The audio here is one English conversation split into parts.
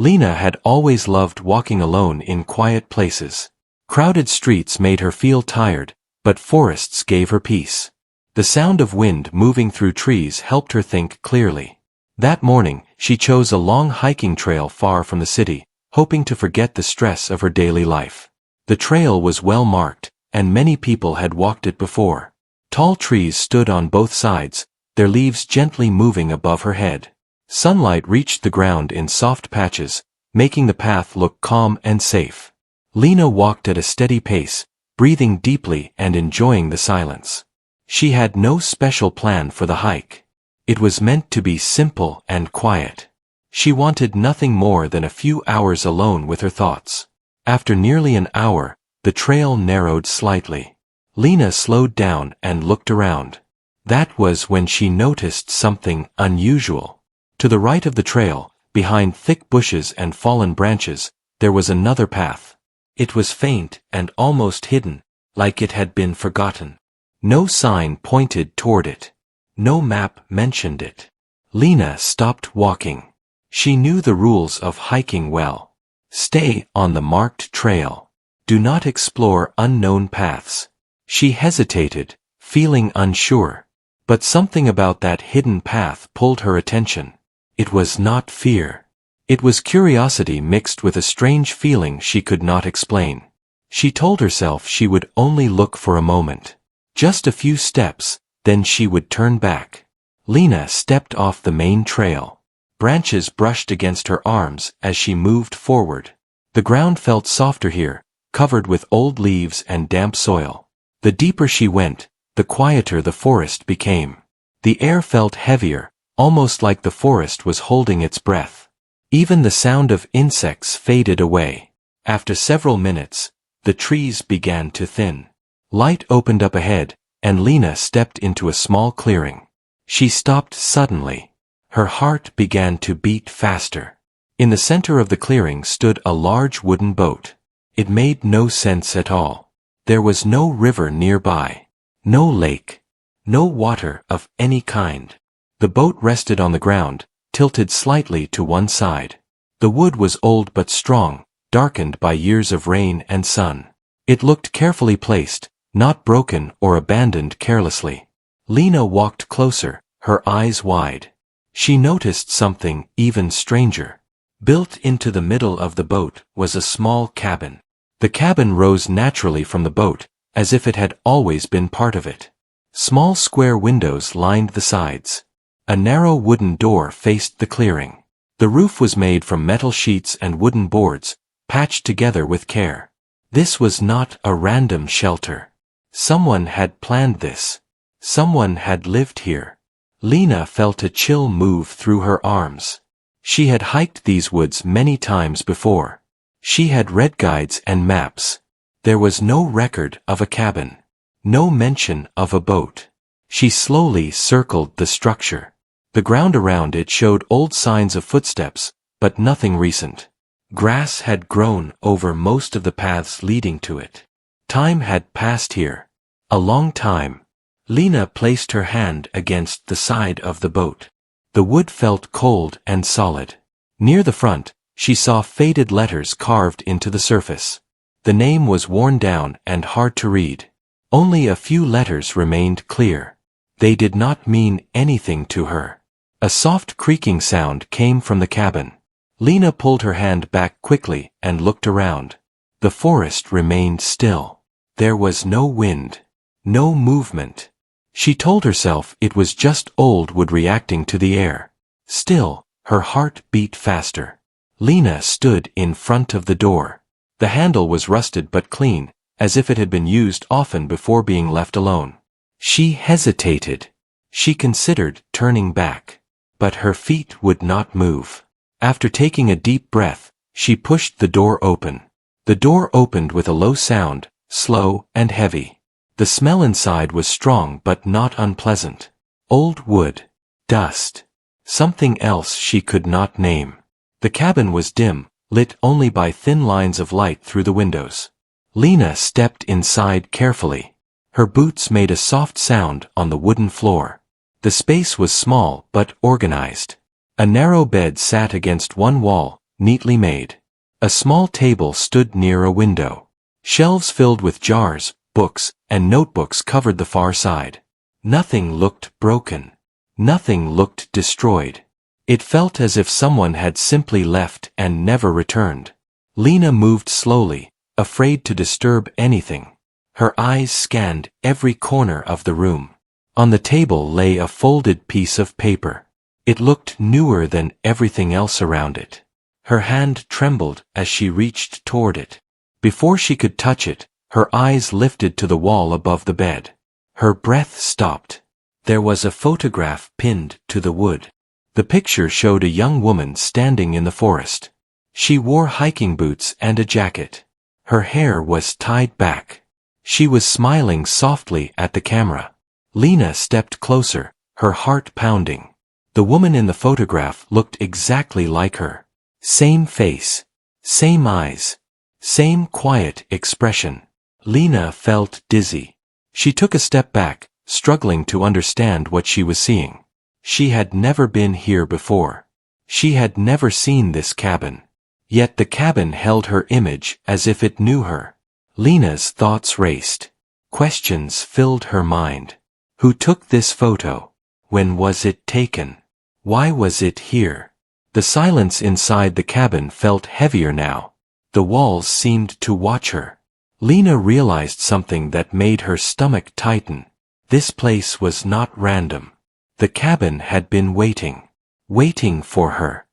Lena had always loved walking alone in quiet places. Crowded streets made her feel tired, but forests gave her peace. The sound of wind moving through trees helped her think clearly. That morning, she chose a long hiking trail far from the city, hoping to forget the stress of her daily life. The trail was well marked, and many people had walked it before. Tall trees stood on both sides, their leaves gently moving above her head. Sunlight reached the ground in soft patches, making the path look calm and safe. Lena walked at a steady pace, breathing deeply and enjoying the silence. She had no special plan for the hike. It was meant to be simple and quiet. She wanted nothing more than a few hours alone with her thoughts. After nearly an hour, the trail narrowed slightly. Lena slowed down and looked around. That was when she noticed something unusual. To the right of the trail, behind thick bushes and fallen branches, there was another path. It was faint and almost hidden, like it had been forgotten. No sign pointed toward it. No map mentioned it. Lena stopped walking. She knew the rules of hiking well. Stay on the marked trail. Do not explore unknown paths. She hesitated, feeling unsure. But something about that hidden path pulled her attention. It was not fear. It was curiosity mixed with a strange feeling she could not explain. She told herself she would only look for a moment. Just a few steps, then she would turn back. Lena stepped off the main trail. Branches brushed against her arms as she moved forward. The ground felt softer here, covered with old leaves and damp soil. The deeper she went, the quieter the forest became. The air felt heavier, almost like the forest was holding its breath. Even the sound of insects faded away. After several minutes, the trees began to thin. Light opened up ahead, and Lena stepped into a small clearing. She stopped suddenly. Her heart began to beat faster. In the center of the clearing stood a large wooden boat. It made no sense at all. There was no river nearby. No lake. No water of any kind. The boat rested on the ground, tilted slightly to one side. The wood was old but strong, darkened by years of rain and sun. It looked carefully placed, not broken or abandoned carelessly. Lena walked closer, her eyes wide. She noticed something even stranger. Built into the middle of the boat was a small cabin. The cabin rose naturally from the boat, as if it had always been part of it. Small square windows lined the sides. A narrow wooden door faced the clearing. The roof was made from metal sheets and wooden boards, patched together with care. This was not a random shelter. Someone had planned this. Someone had lived here. Lena felt a chill move through her arms. She had hiked these woods many times before. She had read guides and maps. There was no record of a cabin. No mention of a boat. She slowly circled the structure. The ground around it showed old signs of footsteps, but nothing recent. Grass had grown over most of the paths leading to it. Time had passed here. A long time. Lena placed her hand against the side of the boat. The wood felt cold and solid. Near the front, she saw faded letters carved into the surface. The name was worn down and hard to read. Only a few letters remained clear. They did not mean anything to her. A soft creaking sound came from the cabin. Lena pulled her hand back quickly and looked around. The forest remained still. There was no wind. No movement. She told herself it was just old wood reacting to the air. Still, her heart beat faster. Lena stood in front of the door. The handle was rusted but clean, as if it had been used often before being left alone. She hesitated. She considered turning back. But her feet would not move. After taking a deep breath, she pushed the door open. The door opened with a low sound, slow and heavy. The smell inside was strong but not unpleasant. Old wood. Dust. Something else she could not name. The cabin was dim, lit only by thin lines of light through the windows. Lena stepped inside carefully. Her boots made a soft sound on the wooden floor. The space was small but organized. A narrow bed sat against one wall, neatly made. A small table stood near a window. Shelves filled with jars, books, and notebooks covered the far side. Nothing looked broken. Nothing looked destroyed. It felt as if someone had simply left and never returned. Lena moved slowly, afraid to disturb anything. Her eyes scanned every corner of the room. On the table lay a folded piece of paper. It looked newer than everything else around it. Her hand trembled as she reached toward it. Before she could touch it, her eyes lifted to the wall above the bed. Her breath stopped. There was a photograph pinned to the wood. The picture showed a young woman standing in the forest. She wore hiking boots and a jacket. Her hair was tied back. She was smiling softly at the camera. Lena stepped closer, her heart pounding. The woman in the photograph looked exactly like her. Same face, same eyes, same quiet expression. Lena felt dizzy. She took a step back, struggling to understand what she was seeing. She had never been here before. She had never seen this cabin. Yet the cabin held her image as if it knew her. Lena's thoughts raced. Questions filled her mind. Who took this photo? When was it taken? Why was it here? The silence inside the cabin felt heavier now. The walls seemed to watch her. Lena realized something that made her stomach tighten. This place was not random. The cabin had been waiting. Waiting for her.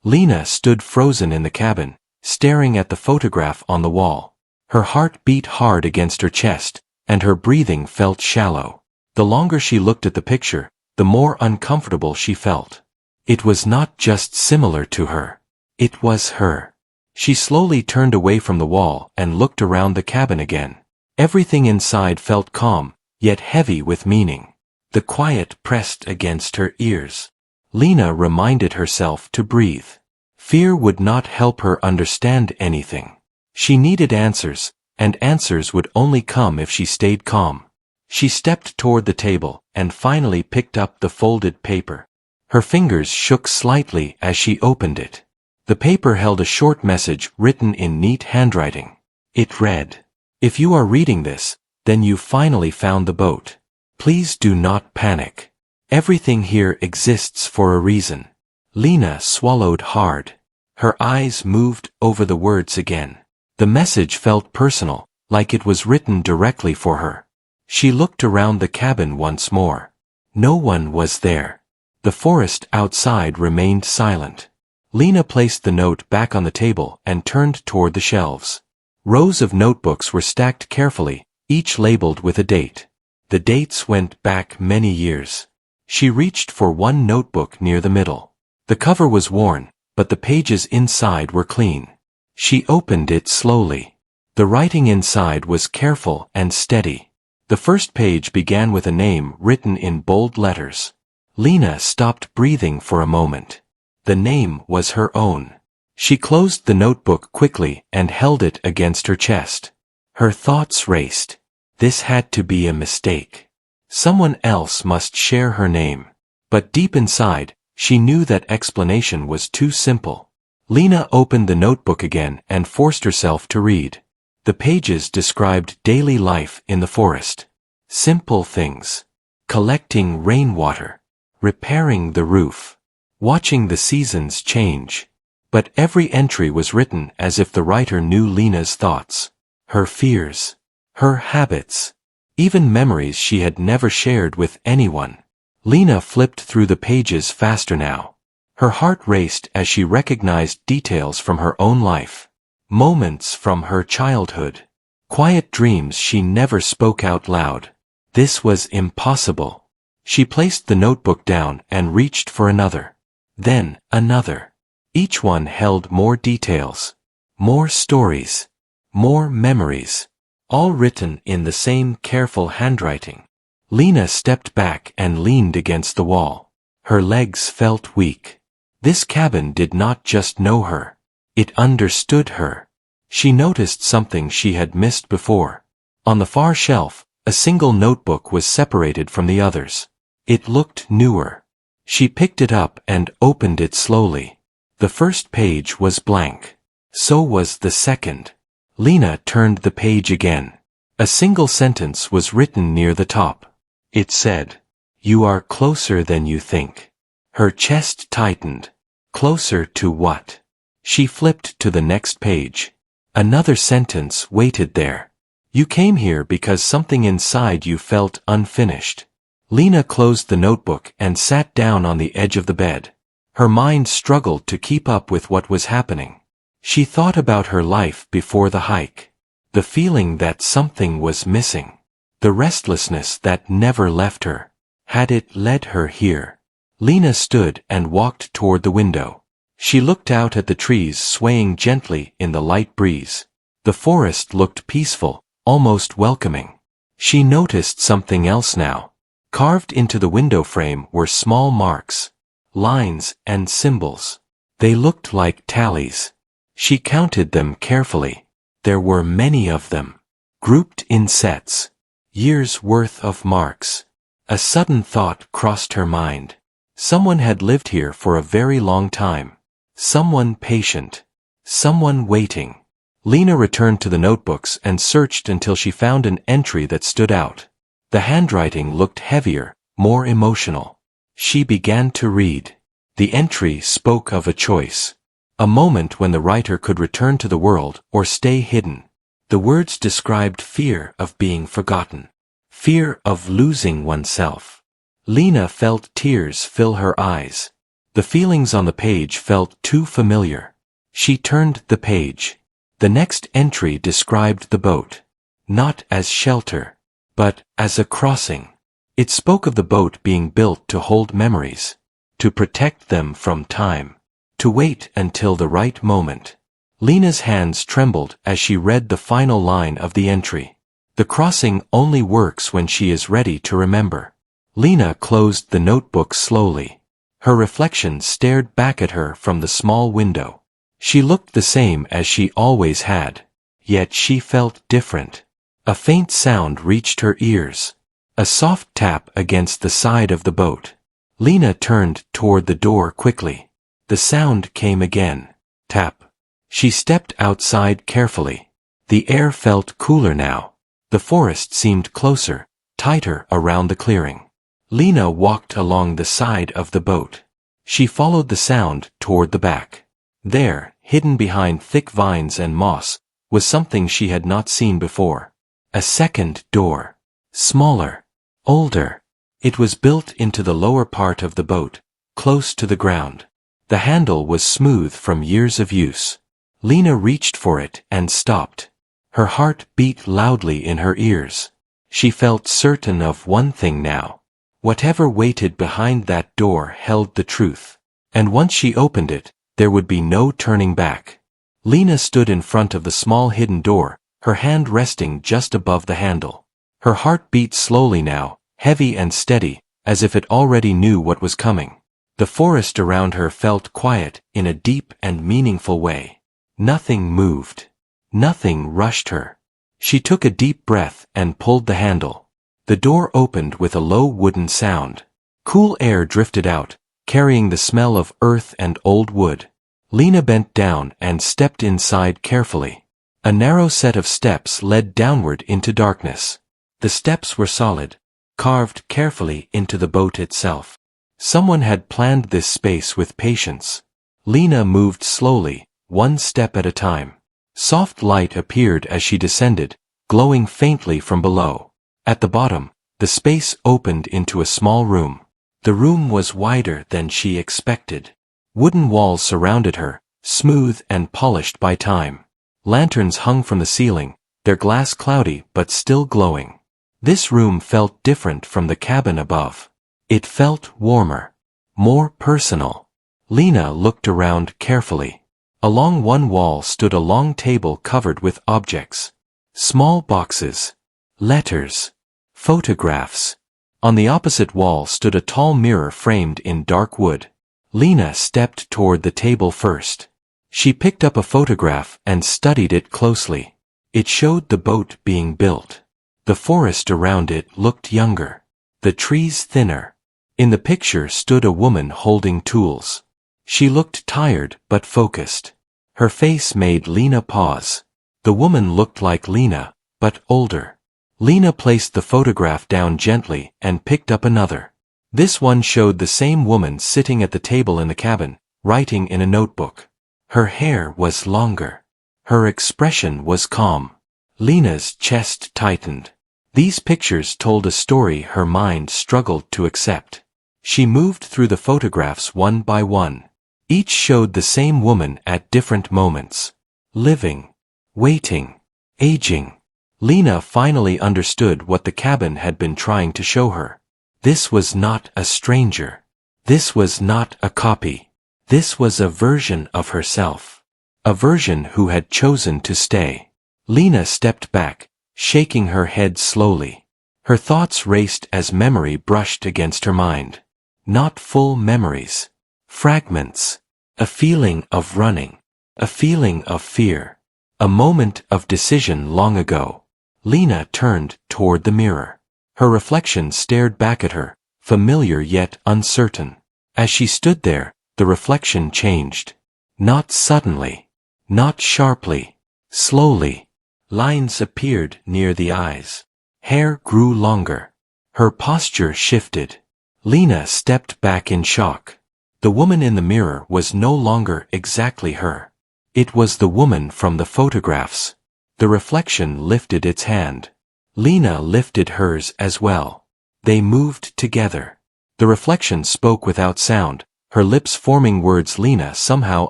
Lena stood frozen in the cabin, staring at the photograph on the wall. Her heart beat hard against her chest, and her breathing felt shallow. The longer she looked at the picture, the more uncomfortable she felt. It was not just similar to her. It was her. She slowly turned away from the wall and looked around the cabin again. Everything inside felt calm, yet heavy with meaning. The quiet pressed against her ears. Lena reminded herself to breathe. Fear would not help her understand anything. She needed answers, and answers would only come if she stayed calm. She stepped toward the table and finally picked up the folded paper. Her fingers shook slightly as she opened it. The paper held a short message written in neat handwriting. It read, "If you are reading this, then you finally found the boat. Please do not panic. Everything here exists for a reason." Lena swallowed hard. Her eyes moved over the words again. The message felt personal, like it was written directly for her. She looked around the cabin once more. No one was there. The forest outside remained silent. Lena placed the note back on the table and turned toward the shelves. Rows of notebooks were stacked carefully, each labeled with a date. The dates went back many years. She reached for one notebook near the middle. The cover was worn, but the pages inside were clean. She opened it slowly. The writing inside was careful and steady. The first page began with a name written in bold letters. Lena stopped breathing for a moment. The name was her own. She closed the notebook quickly and held it against her chest. Her thoughts raced. This had to be a mistake. Someone else must share her name. But deep inside, she knew that explanation was too simple. Lena opened the notebook again and forced herself to read. The pages described daily life in the forest. Simple things. Collecting rainwater. Repairing the roof. Watching the seasons change. But every entry was written as if the writer knew Lena's thoughts. Her fears. Her habits. Even memories she had never shared with anyone. Lena flipped through the pages faster now. Her heart raced as she recognized details from her own life. Moments from her childhood. Quiet dreams she never spoke out loud. This was impossible. She placed the notebook down and reached for another. Then, another. Each one held more details. More stories. More memories. All written in the same careful handwriting. Lena stepped back and leaned against the wall. Her legs felt weak. This cabin did not just know her. It understood her. She noticed something she had missed before. On the far shelf, a single notebook was separated from the others. It looked newer. She picked it up and opened it slowly. The first page was blank. So was the second. Lena turned the page again. A single sentence was written near the top. It said, "You are closer than you think." Her chest tightened. Closer to what? She flipped to the next page. Another sentence waited there. "You came here because something inside you felt unfinished." Lena closed the notebook and sat down on the edge of the bed. Her mind struggled to keep up with what was happening. She thought about her life before the hike. The feeling that something was missing. The restlessness that never left her. Had it led her here? Lena stood and walked toward the window. She looked out at the trees swaying gently in the light breeze. The forest looked peaceful, almost welcoming. She noticed something else now. Carved into the window frame were small marks, lines and symbols. They looked like tallies. She counted them carefully. There were many of them, grouped in sets. Years' worth of marks. A sudden thought crossed her mind. Someone had lived here for a very long time. Someone patient. Someone waiting. Lena returned to the notebooks and searched until she found an entry that stood out. The handwriting looked heavier, more emotional. She began to read. The entry spoke of a choice. A moment when the writer could return to the world or stay hidden. The words described fear of being forgotten. Fear of losing oneself. Lena felt tears fill her eyes. The feelings on the page felt too familiar. She turned the page. The next entry described the boat. Not as shelter, but as a crossing. It spoke of the boat being built to hold memories. To protect them from time. To wait until the right moment. Lena's hands trembled as she read the final line of the entry. The crossing only works when she is ready to remember. Lena closed the notebook slowly. Her reflection stared back at her from the small window. She looked the same as she always had. Yet she felt different. A faint sound reached her ears. A soft tap against the side of the boat. Lena turned toward the door quickly. The sound came again. Tap. She stepped outside carefully. The air felt cooler now. The forest seemed closer, tighter around the clearing. Lena walked along the side of the boat. She followed the sound toward the back. There, hidden behind thick vines and moss, was something she had not seen before. A second door. Smaller. Older. It was built into the lower part of the boat, close to the ground. The handle was smooth from years of use. Lena reached for it and stopped. Her heart beat loudly in her ears. She felt certain of one thing now. Whatever waited behind that door held the truth. And once she opened it, there would be no turning back. Lena stood in front of the small hidden door, her hand resting just above the handle. Her heart beat slowly now, heavy and steady, as if it already knew what was coming. The forest around her felt quiet in a deep and meaningful way. Nothing moved. Nothing rushed her. She took a deep breath and pulled the handle. The door opened with a low wooden sound. Cool air drifted out, carrying the smell of earth and old wood. Lena bent down and stepped inside carefully. A narrow set of steps led downward into darkness. The steps were solid, carved carefully into the boat itself. Someone had planned this space with patience. Lena moved slowly, one step at a time. Soft light appeared as she descended, glowing faintly from below. At the bottom, the space opened into a small room. The room was wider than she expected. Wooden walls surrounded her, smooth and polished by time. Lanterns hung from the ceiling, their glass cloudy but still glowing. This room felt different from the cabin above. It felt warmer, more personal. Lena looked around carefully. Along one wall stood a long table covered with objects. Small boxes, letters, photographs. On the opposite wall stood a tall mirror framed in dark wood. Lena stepped toward the table first. She picked up a photograph and studied it closely. It showed the boat being built. The forest around it looked younger. The trees thinner. In the picture stood a woman holding tools. She looked tired but focused. Her face made Lena pause. The woman looked like Lena, but older. Lena placed the photograph down gently and picked up another. This one showed the same woman sitting at the table in the cabin, writing in a notebook. Her hair was longer. Her expression was calm. Lena's chest tightened. These pictures told a story her mind struggled to accept. She moved through the photographs one by one. Each showed the same woman at different moments. Living. Waiting. Aging. Lena finally understood what the cabin had been trying to show her. This was not a stranger. This was not a copy. This was a version of herself. A version who had chosen to stay. Lena stepped back, shaking her head slowly. Her thoughts raced as memory brushed against her mind. Not full memories. Fragments. A feeling of running. A feeling of fear. A moment of decision long ago. Lena turned toward the mirror. Her reflection stared back at her, familiar yet uncertain. As she stood there, the reflection changed. Not suddenly. Not sharply. Slowly. Lines appeared near the eyes. Hair grew longer. Her posture shifted. Lena stepped back in shock. The woman in the mirror was no longer exactly her. It was the woman from the photographs. The reflection lifted its hand. Lena lifted hers as well. They moved together. The reflection spoke without sound, her lips forming words Lena somehow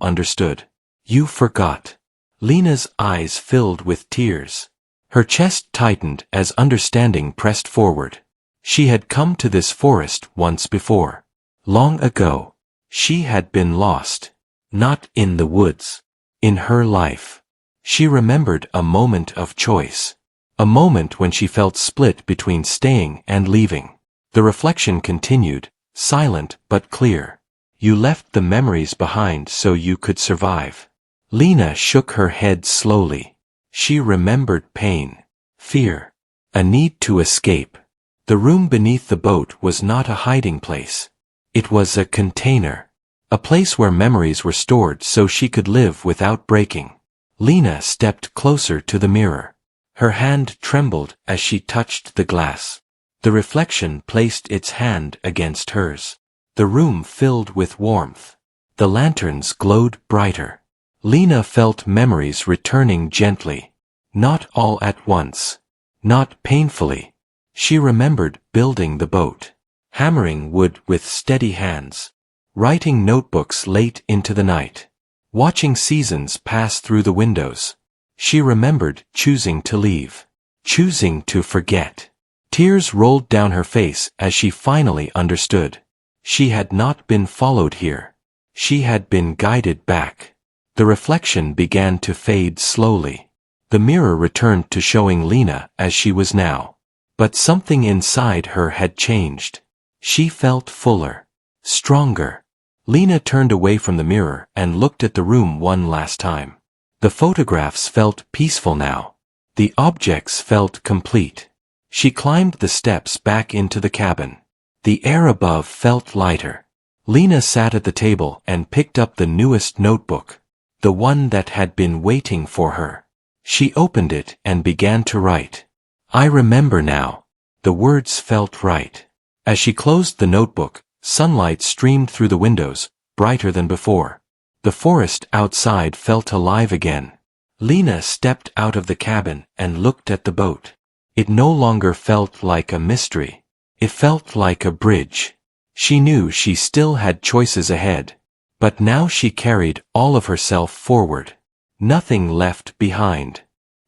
understood. You forgot. Lena's eyes filled with tears. Her chest tightened as understanding pressed forward. She had come to this forest once before. Long ago. She had been lost. Not in the woods. In her life. She remembered a moment of choice. A moment when she felt split between staying and leaving. The reflection continued, silent but clear. You left the memories behind so you could survive. Lena shook her head slowly. She remembered pain. Fear. A need to escape. The room beneath the boat was not a hiding place. It was a container. A place where memories were stored so she could live without breaking. Lena stepped closer to the mirror. Her hand trembled as she touched the glass. The reflection placed its hand against hers. The room filled with warmth. The lanterns glowed brighter. Lena felt memories returning gently. Not all at once. Not painfully. She remembered building the boat. Hammering wood with steady hands. Writing notebooks late into the night. Watching seasons pass through the windows. She remembered choosing to leave. Choosing to forget. Tears rolled down her face as she finally understood. She had not been followed here. She had been guided back. The reflection began to fade slowly. The mirror returned to showing Lena as she was now. But something inside her had changed. She felt fuller. Stronger. Lena turned away from the mirror and looked at the room one last time. The photographs felt peaceful now. The objects felt complete. She climbed the steps back into the cabin. The air above felt lighter. Lena sat at the table and picked up the newest notebook. The one that had been waiting for her. She opened it and began to write. I remember now. The words felt right. As she closed the notebook, sunlight streamed through the windows, brighter than before. The forest outside felt alive again. Lena stepped out of the cabin and looked at the boat. It no longer felt like a mystery. It felt like a bridge. She knew she still had choices ahead. But now she carried all of herself forward. Nothing left behind.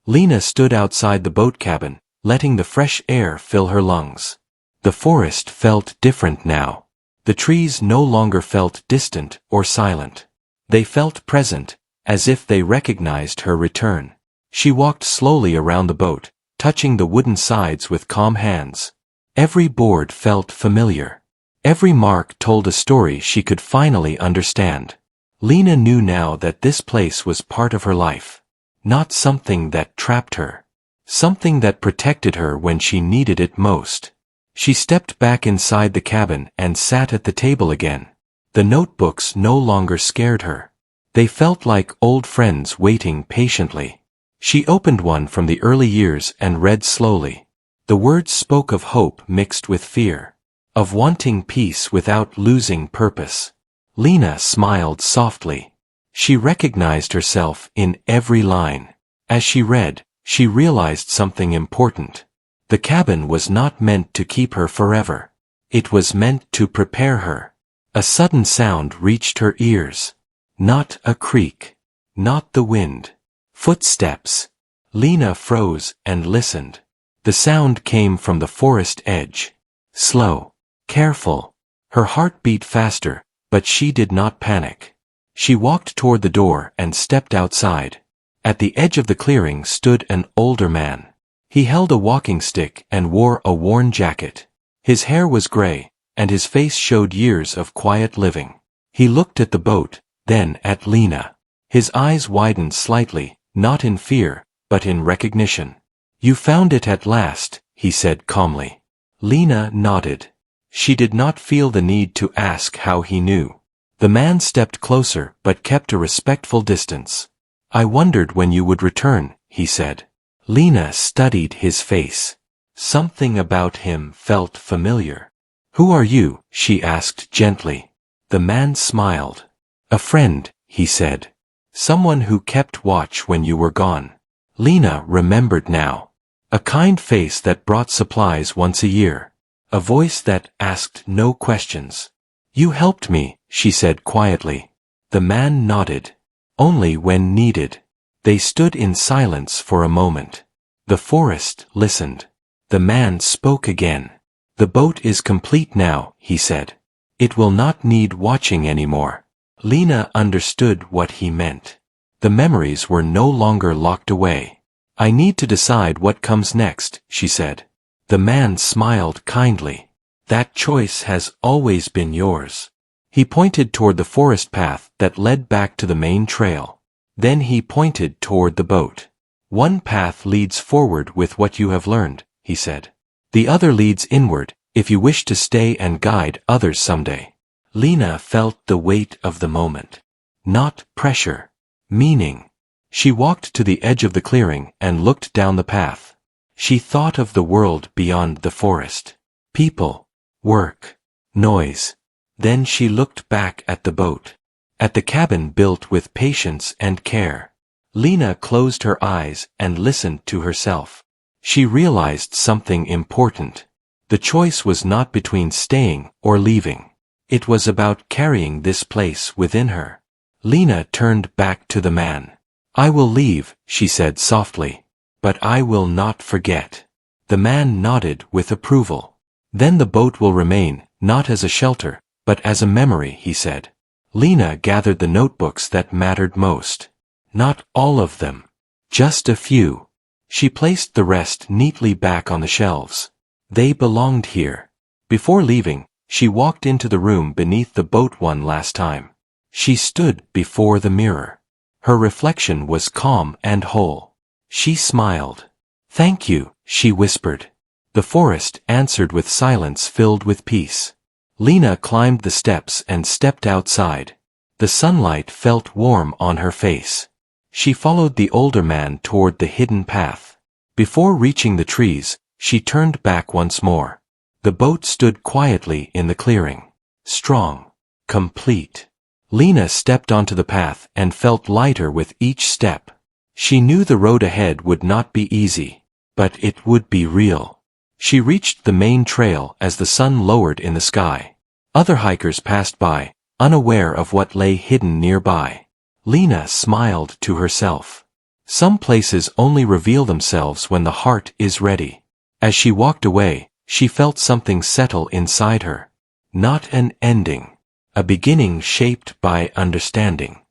Lena stood outside the boat cabin, letting the fresh air fill her lungs. The forest felt different now. The trees no longer felt distant or silent. They felt present, as if they recognized her return. She walked slowly around the boat, touching the wooden sides with calm hands. Every board felt familiar. Every mark told a story she could finally understand. Lena knew now that this place was part of her life. Not something that trapped her. Something that protected her when she needed it most. She stepped back inside the cabin and sat at the table again. The notebooks no longer scared her. They felt like old friends waiting patiently. She opened one from the early years and read slowly. The words spoke of hope mixed with fear, of wanting peace without losing purpose. Lena smiled softly. She recognized herself in every line. As she read, she realized something important. The cabin was not meant to keep her forever. It was meant to prepare her. A sudden sound reached her ears. Not a creak. Not the wind. Footsteps. Lena froze and listened. The sound came from the forest edge. Slow. Careful. Her heart beat faster, but she did not panic. She walked toward the door and stepped outside. At the edge of the clearing stood an older man. He held a walking stick and wore a worn jacket. His hair was gray, and his face showed years of quiet living. He looked at the boat, then at Lena. His eyes widened slightly, not in fear, but in recognition. "You found it at last," he said calmly. Lena nodded. She did not feel the need to ask how he knew. The man stepped closer but kept a respectful distance. "I wondered when you would return," he said. Lena studied his face. Something about him felt familiar. "Who are you?" she asked gently. The man smiled. "A friend," he said. "Someone who kept watch when you were gone." Lena remembered now. A kind face that brought supplies once a year. A voice that asked no questions. "You helped me," she said quietly. The man nodded. "Only when needed." They stood in silence for a moment. The forest listened. The man spoke again. "The boat is complete now," he said. "It will not need watching anymore." Lena understood what he meant. The memories were no longer locked away. "I need to decide what comes next," she said. The man smiled kindly. "That choice has always been yours." He pointed toward the forest path that led back to the main trail. Then he pointed toward the boat. "One path leads forward with what you have learned," he said. "The other leads inward, if you wish to stay and guide others someday." Lena felt the weight of the moment. Not pressure. Meaning. She walked to the edge of the clearing and looked down the path. She thought of the world beyond the forest. People. Work. Noise. Then she looked back at the boat. At the cabin built with patience and care. Lena closed her eyes and listened to herself. She realized something important. The choice was not between staying or leaving. It was about carrying this place within her. Lena turned back to the man. "I will leave," she said softly. "But I will not forget." The man nodded with approval. "Then the boat will remain, not as a shelter, but as a memory," he said. Lena gathered the notebooks that mattered most. Not all of them. Just a few. She placed the rest neatly back on the shelves. They belonged here. Before leaving, she walked into the room beneath the boat one last time. She stood before the mirror. Her reflection was calm and whole. She smiled. "Thank you," she whispered. The forest answered with silence filled with peace. Lena climbed the steps and stepped outside. The sunlight felt warm on her face. She followed the older man toward the hidden path. Before reaching the trees, she turned back once more. The boat stood quietly in the clearing. Strong. Complete. Lena stepped onto the path and felt lighter with each step. She knew the road ahead would not be easy, but it would be real. She reached the main trail as the sun lowered in the sky. Other hikers passed by, unaware of what lay hidden nearby. Lena smiled to herself. Some places only reveal themselves when the heart is ready. As she walked away, she felt something settle inside her. Not an ending. A beginning shaped by understanding.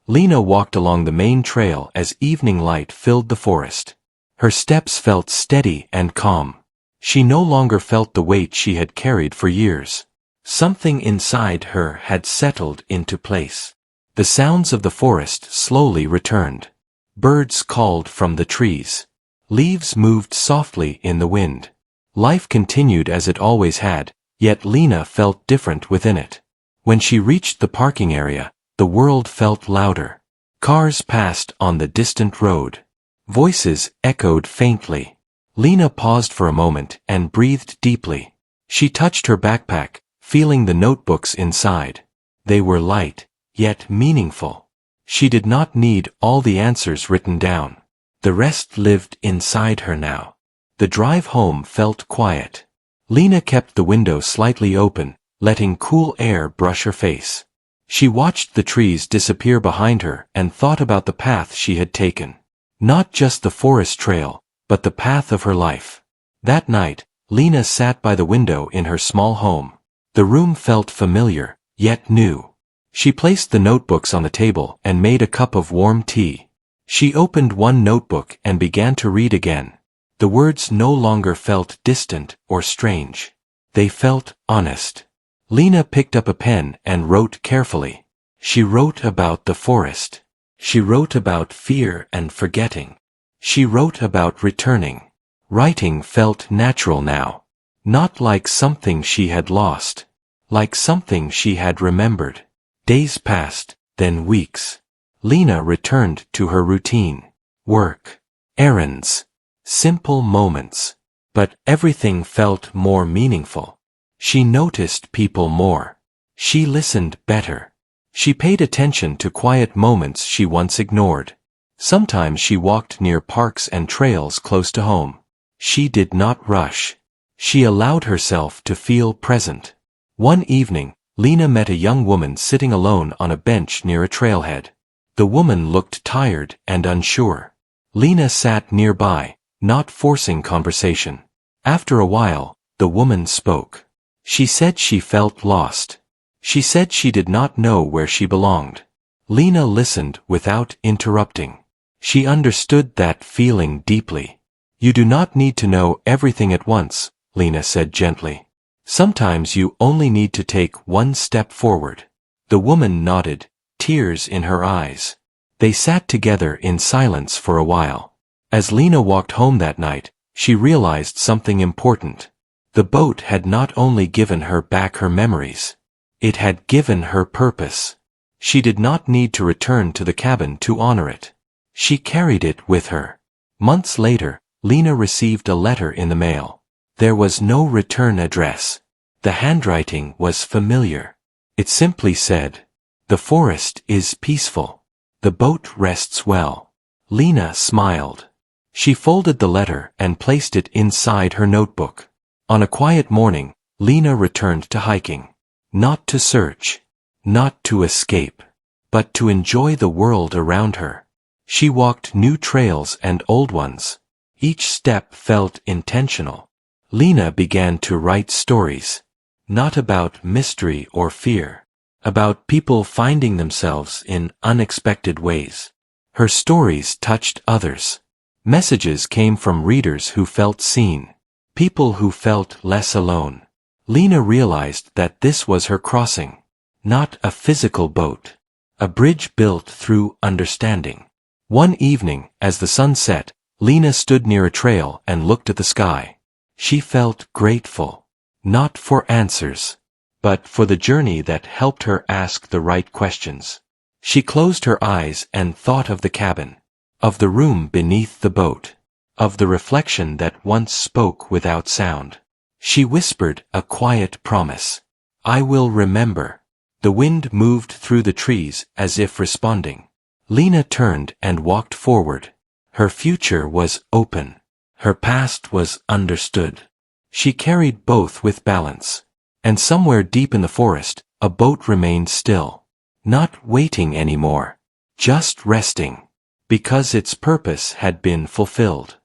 Lena walked along the main trail as evening light filled the forest. Her steps felt steady and calm. She no longer felt the weight she had carried for years. Something inside her had settled into place. The sounds of the forest slowly returned. Birds called from the trees. Leaves moved softly in the wind. Life continued as it always had, yet Lena felt different within it. When she reached the parking area, the world felt louder. Cars passed on the distant road. Voices echoed faintly. Lena paused for a moment and breathed deeply. She touched her backpack, feeling the notebooks inside. They were light, yet meaningful. She did not need all the answers written down. The rest lived inside her now. The drive home felt quiet. Lena kept the window slightly open, letting cool air brush her face. She watched the trees disappear behind her and thought about the path she had taken. Not just the forest trail, but the path of her life. That night, Lena sat by the window in her small home. The room felt familiar, yet new. She placed the notebooks on the table and made a cup of warm tea. She opened one notebook and began to read again. The words no longer felt distant or strange. They felt honest. Lena picked up a pen and wrote carefully. She wrote about the forest. She wrote about fear and forgetting. She wrote about returning. Writing felt natural now. Not like something she had lost. Like something she had remembered. Days passed, then weeks. Lena returned to her routine. Work. Errands. Simple moments. But everything felt more meaningful. She noticed people more. She listened better. She paid attention to quiet moments she once ignored. Sometimes she walked near parks and trails close to home. She did not rush. She allowed herself to feel present. One evening, Lena met a young woman sitting alone on a bench near a trailhead. The woman looked tired and unsure. Lena sat nearby, not forcing conversation. After a while, the woman spoke. She said she felt lost. She said she did not know where she belonged. Lena listened without interrupting. She understood that feeling deeply. You do not need to know everything at once, Lena said gently. Sometimes you only need to take one step forward. The woman nodded, tears in her eyes. They sat together in silence for a while. As Lena walked home that night, she realized something important. The boat had not only given her back her memories. It had given her purpose. She did not need to return to the cabin to honor it. She carried it with her. Months later, Lena received a letter in the mail. There was no return address. The handwriting was familiar. It simply said, "The forest is peaceful. The boat rests well." Lena smiled. She folded the letter and placed it inside her notebook. On a quiet morning, Lena returned to hiking. Not to search. Not to escape. But to enjoy the world around her. She walked new trails and old ones. Each step felt intentional. Lena began to write stories. Not about mystery or fear. About people finding themselves in unexpected ways. Her stories touched others. Messages came from readers who felt seen. People who felt less alone. Lena realized that this was her crossing. Not a physical boat. A bridge built through understanding. One evening, as the sun set, Lena stood near a trail and looked at the sky. She felt grateful. Not for answers, but for the journey that helped her ask the right questions. She closed her eyes and thought of the cabin. Of the room beneath the boat. Of the reflection that once spoke without sound. She whispered a quiet promise. "I will remember." The wind moved through the trees as if responding. Lena turned and walked forward. Her future was open. Her past was understood. She carried both with balance. And somewhere deep in the forest, a boat remained still. Not waiting anymore. Just resting. Because its purpose had been fulfilled.